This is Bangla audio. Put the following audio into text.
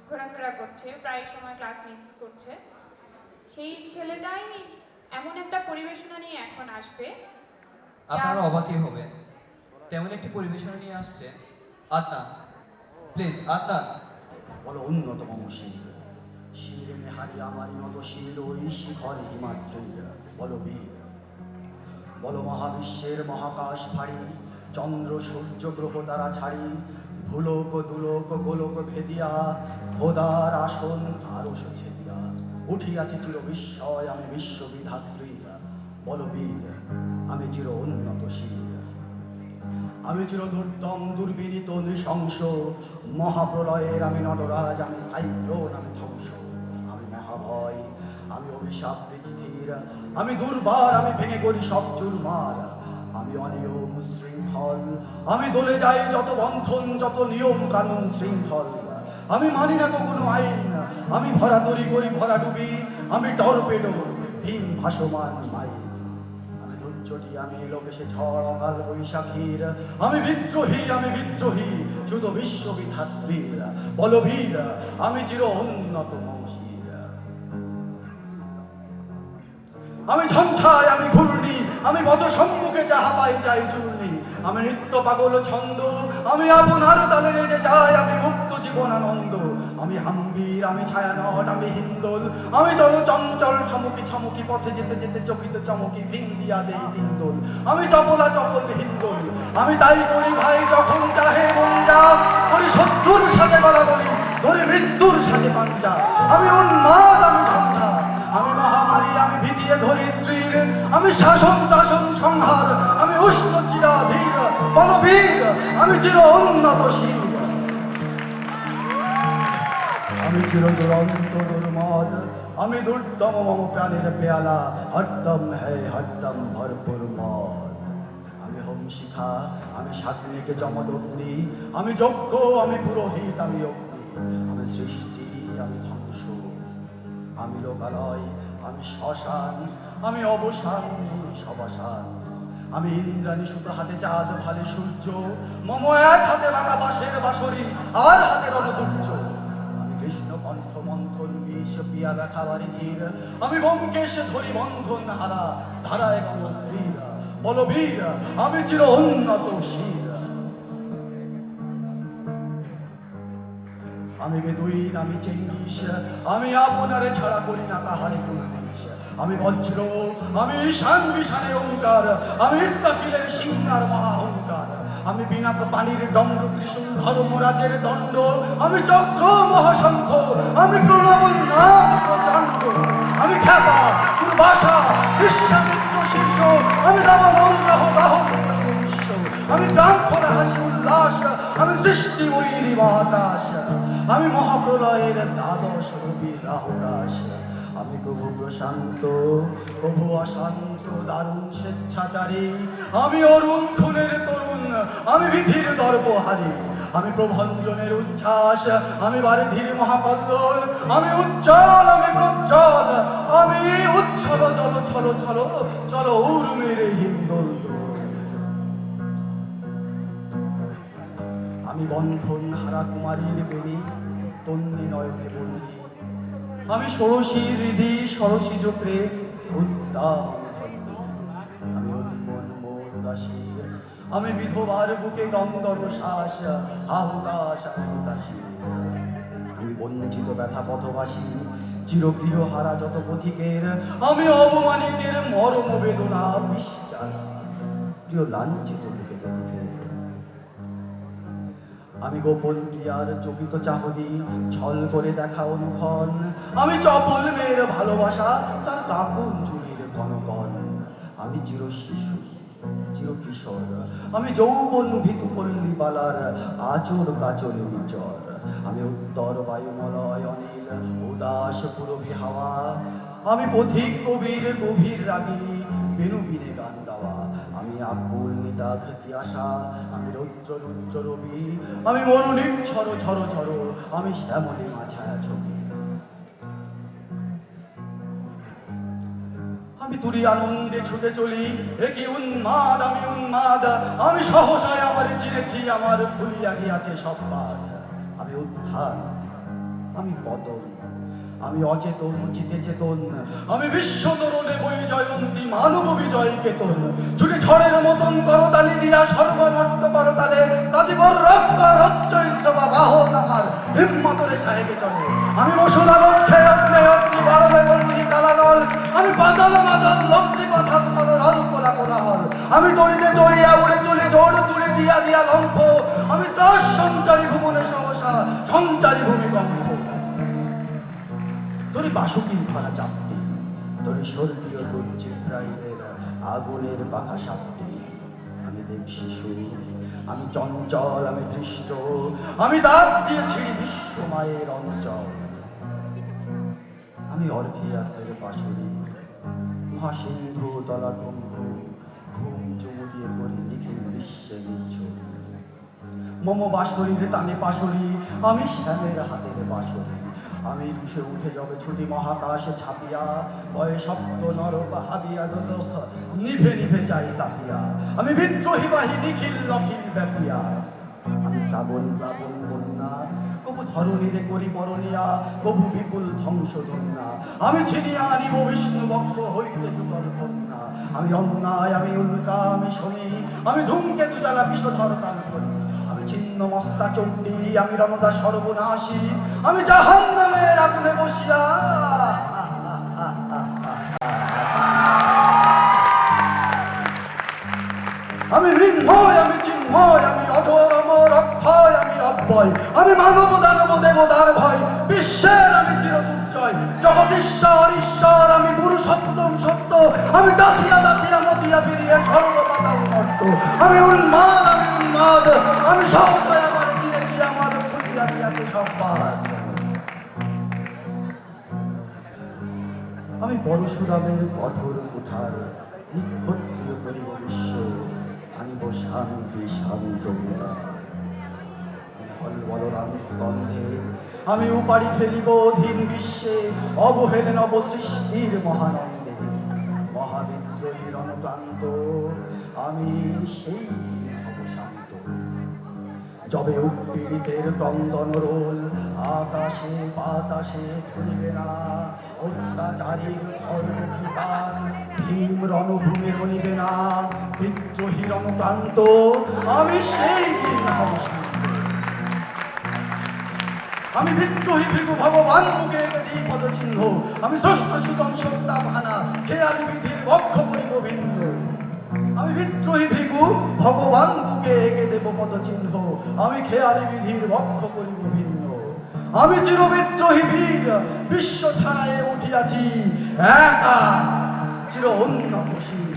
ঘোরাফেরা করছে, প্রায় সময় ক্লাস মিস করছে, সেই ছেলেটাই এমন একটা পরিবেশনা নিয়ে এখন আসবে। আপনারা অবাকই হবেন, তেমন একটি পরিবেশনা নিয়ে আসছে আদনান। প্লিজ আদনান। বলো উন্নতম শির, শিরে নেহারি আমারি নত শির ওই শিখর হিমাদ্রীর। বলো বীর, বলো মহাবিশ্বের মহাকাশ ফাড়ি, চন্দ্র সূর্য গ্রহ তারা ছাড়ি, ভুলোক দুলোক গোলক ভেদিয়া, খোদার আসন আরশ ছেদিয়া, উঠিয়াছে চির বিস্ময় আমি বিশ্ববিধাত্রীর। বলো বীর, আমি চির উন্নত শির, আমি চির দুর্দম দুর্বিনীত নৃশংস, মহাপ্রলয়ের আমি নটরাজ, আমি সাইক্লোন, আমি ধ্বংস, আমি মহাভয়, আমি অভিশাপ পৃথিবীর, আমি দুর্বার, আমি ভেঙে করি সব চুরমার, আমি অনিয়ম শৃঙ্খল, আমি দলে যাই যত বন্ধন, যত নিয়ম কানুন শৃঙ্খল, আমি মানি না কোনো আইন, আমি ভরা তরি করি ভরা ডুবি, আমি টর্পেডো ভীম ভাসমান মাইন, ধৈর্যটি আমি লোকেশে ঝড় অকাল বৈশাখীর, আমি বিদ্রোহী শুধু বিশ্ববিধাত্রীর। বলো বীর, আমি চির উন্নত মৌসির, আমি ঝঞ্ঝায়, আমি ঘূর্ণি, আমি পদ সম্মুখে যাহা পাই যাই চূর্ণি, আমি নিত্য পাগল ছন্দ, আমি আপনার তালে রেজে যাই, আমি মুক্ত জীবনানন্দ, আমি হাম্বির, আমি ছায়ানট, আমি হিন্দোল, আমি চলো চঞ্চল ঠমকি ছমকি, পথে যেতে যেতে চকিত চমকি ভিং দিয়া দেই তিনদোল, আমি চপলা চপল হিন্দোল, আমি তাই করি ভাই যখন চাহে মন যা, করি শত্রুর সাথে গলা বলি, ধরে মৃত্যুর সাথে পাঞ্জা, আমি উন্মাদ, আমি ঝঞ্ঝা, আমি মহামারী, আমি ভীতিয়ে ধরিত্রীর, আমি শাসন শাসন সংহার, আমি উষ্ণ চিরাধীর। বলবীর, আমি চির উন্নত শীল, আমি চির দুরন্ত দুর্মদ, আমি দুর্দম মম প্রাণের পেয়ালা, হরদম হ্যায় হরদম ভরপুর মদ, আমি হোম শিখা, আমি সাগ্নিক যমদগ্নি, আমি যজ্ঞ, আমি পুরোহিত, আমি অগ্নি, আমি সৃষ্টি, আমি ধ্বংস, আমি লোকালয়, আমি শ্মশান, আমি অবসান, সবাসান, আমি ইন্দ্রাণী সুতো হাতে চাঁদ ভালে সূর্য, মম এক হাতে ভাঙা বাঁশের বাঁশরি, আর হাতে রণদুর্য, আমি কৃষ্ণ কণ্ঠ মন্থন বিষ পিয়া ব্যথা বাড়ি ধীর, আমি ব্যোমকেশ ধরি বন্ধন হারা ধারায় গঙ্গোত্রীর। বলো বীর, আমি চির উন্নত শির, আমি বেদুইন, আমি চেঙ্গিস, আমি আপনারে ছাড়া করি না কাহারে কোনো দেশ, আমি বজ্র, আমি ঈশান বিশানে ওঙ্কার, আমি ইসরাফিলের সিংহার মহা অহংকার, আমি বিনাক পানির দণ্ড ত্রিশূল ধর্মরাজের দণ্ড, আমি চক্র মহাশঙ্খ, আমি প্রণবন নাথ প্রচণ্ড, আমি খ্যাপা দুর্বাসা বিশ্বামিত্র শীর্ষ, আমি দাবানল দাহ দাহন করব বিশ্ব, আমি প্রাণ খোলা হাসি উল্লাস, আমি সৃষ্টি বৈরী বাতাস, আমি মহাপ্রলয়ের দ্বাদশ রবি রাহুরাস, আমি কভু প্রশান্ত কভু অশান্ত দারুণ স্বেচ্ছাচারী, আমি অরুণ খুনের তরুণ, আমি বিধির দর্পহারী, আমি প্রভঞ্জনের উচ্ছ্বাস, আমি বারিধির মহাকল্লোল, আমি উজ্জ্বল, আমি প্রজ্জ্বল, আমি উচ্ছল চল ছল ছল চলো উর্মির হিন্দোল, আমি বন্ধন হারা কুমারীর বেণী, তন্নি নয়নে বন্দি, আমি ষোড়শী হৃদি ষোড়শী চক্রে উত্তাম ধন্য, আমি উন্মন উদাসীর, আমি বিধবার বুকে গন্ধর্ব শ্বাস আহুতাস, আমি উদাসী, আমি বঞ্চিত ব্যথা পথবাসী, চিরগৃহ হারা যত পথিকের, আমি অবমানিতের মরম বেদনা বিশ্বাস, প্রিয় লাঞ্ছিত বুকে যদি ফের, আমি গোপন প্রিয়ার চকিত চাহনি, ছল করে দেখা অনুক্ষণ, আমি চপল মেয়ের ভালোবাসা তার কাকুন চুরির কনকন, আমি চির শিশু চির কিশোর, আমি যৌবন ভিতুপল্লী বালার আচর কাচর বিচর, আমি উত্তর বায়ুমলয় অনিল উদাস পুরবী হাওয়া, আমি পথিক কবির গভীর রাগী বেনু বিনে গান গাওয়া, আমি আকুল নিতাঘতি আশা, আমি রৌদ্র রুদ্র রবি, আমি মরুলিক ঝড় ঝড় ঝড়, আমি শ্যামলী মাছায়া ছবি, আমি তুরি আনন্দে ছুটে চলি, একি উন্মাদ, আমি উন্মাদ, আমি সহসায় আমার চিনেছি, আমার ভুলিয়া গিয়াছে সব বাদ, আমি উত্থান, আমি পতন, আমি অচেতন চিতে চেতন, আমি বিশ্ব তরণে বই জয়ন্তী মানব বিজয় কেতন, ছুটে ঝড়ের মতন করতালি দিয়া সর্বমর্ত করতালে তাজিবর রক্ত রক্ত বাহ তাহার হিম্মতরে সাহেবে চলে। আমি বসুলা বক্ষে অগ্নে অগ্নি বারবে বন্ধি কালানল, আমি বাদল বাদল লব্ধি পাথাল কর রল কোলা কোলাহল, আমি দড়িতে চড়িয়া উড়ে চলে জোর তুলে দিয়া দিয়া লম্ফ, আমি ত্রাস সঞ্চারী ভুবনে সহসা সঞ্চারী ভূমিকম্প। তোরে বাসুকির ভরা চাপটি, তোরে স্বর্গীয় দুর্চিত্রাইলের আগুনের পাখা সাপটি। আমি দেব শিশু, আমি চঞ্চল, আমি ধৃষ্ট, আমি দাঁত দিয়ে ছিঁড়ি বিশ্ব মায়ের অঞ্চল। আমি অরফিয়াসের বাঁশুরি, মহাসিন্ধু তলা গম্ভু, ঘুম চুমু দিয়ে করি নিখিল বিশ্বে নিচ্ছুরি। মম বাঁশরীর তানে পাশরি, আমি শ্যামের হাতের বাঁশরি। আমি রুষে উঠে যাবে ছুটি মহাকাশে ছাপিয়া, বয়ে সপ্ত নরক হাবিয়া দোজখ নিভে নিভে যাই তাপিয়া। আমি বিদ্রোহী বাহি নিখিল লখিল ব্যাপিয়া, আমি শ্রাবণ প্লাবন বন্যা, কবু ধরণীরে করি বরণিয়া, কবু বিপুল ধ্বংস ধন্যা। আমি ছিনিয়া আনিব বিষ্ণু বক্ষ হইতে যুগল কন্যা। আমি অন্যায়, আমি উল্কা, আমি শনি, আমি ধূমকেতু জ্বালা বিষধর কান করি। আমি ছিন্ন মস্তা চণ্ডী, আমি রণদা সর্বনাশী, আমি জাহান্নামের আগুনে বসিয়া। আমি ঋন্ময়, আমি চিন্ময়, আমি অধর অমর অক্ষয়, আমি অব্যয়, আমি মানব দানব দেবতার ভয়, বিশ্বের আমি চিরদুর্জয়, জগদীশ্বর ঈশ্বর, আমি পুরুষোত্তম সত্য, আমি দাঁচিয়া দাঁচিয়া মতিয়া ফিরিয়ে স্বর্গ পাতাল মর্ত। আমি উন্মাদ, আমি উন্মাদ, আমি সহজে আমার চিনেছি আমার খুঁজিয়া দিয়াছে সব্বার। আমি পরশুরামের কঠোর কুঠার, নিক্ষত্রিয় করিব বিশ্ব, আনিব শান্তি শান্ত উদার। বলরাম স্কন্ধে আমি উপাড়ি ফেলিব অধীন বিশ্বে, অবহেলে নব সৃষ্টির মহানন্দে। মহাবিদ্রোহীর অনুক্রান্ত আমি সেই হব শান্ত। যবে উৎপীড়িতের ক্রন্দন রোল আকাশে বাতাসে ধরিবে না, অত্যাচারীর খড়গ কৃপান ভীম রণভূমি রণিবে না। বিদ্রোহীর অনুক্রান্ত আমি সেই দিন হব শান্ত। আমি বিদ্রোহী ভৃগু ভগবান বুকে এঁকে দিই পদচিহ্ন, আমি ষষ্ঠ সুতন সত্তা ভানা খেয়ালি বিধির বক্ষ করিব ভিন্ন। আমি বিদ্রোহী ভৃগু ভগবান বুকে এঁকে দেব পদচিহ্ন, আমি খেয়ালি বিধির বক্ষ করিব ভিন্ন। আমি চির বিদ্রোহী বীর, বিশ্ব ছাড়ায় উঠিয়াছি একা চির অন্যতশীল।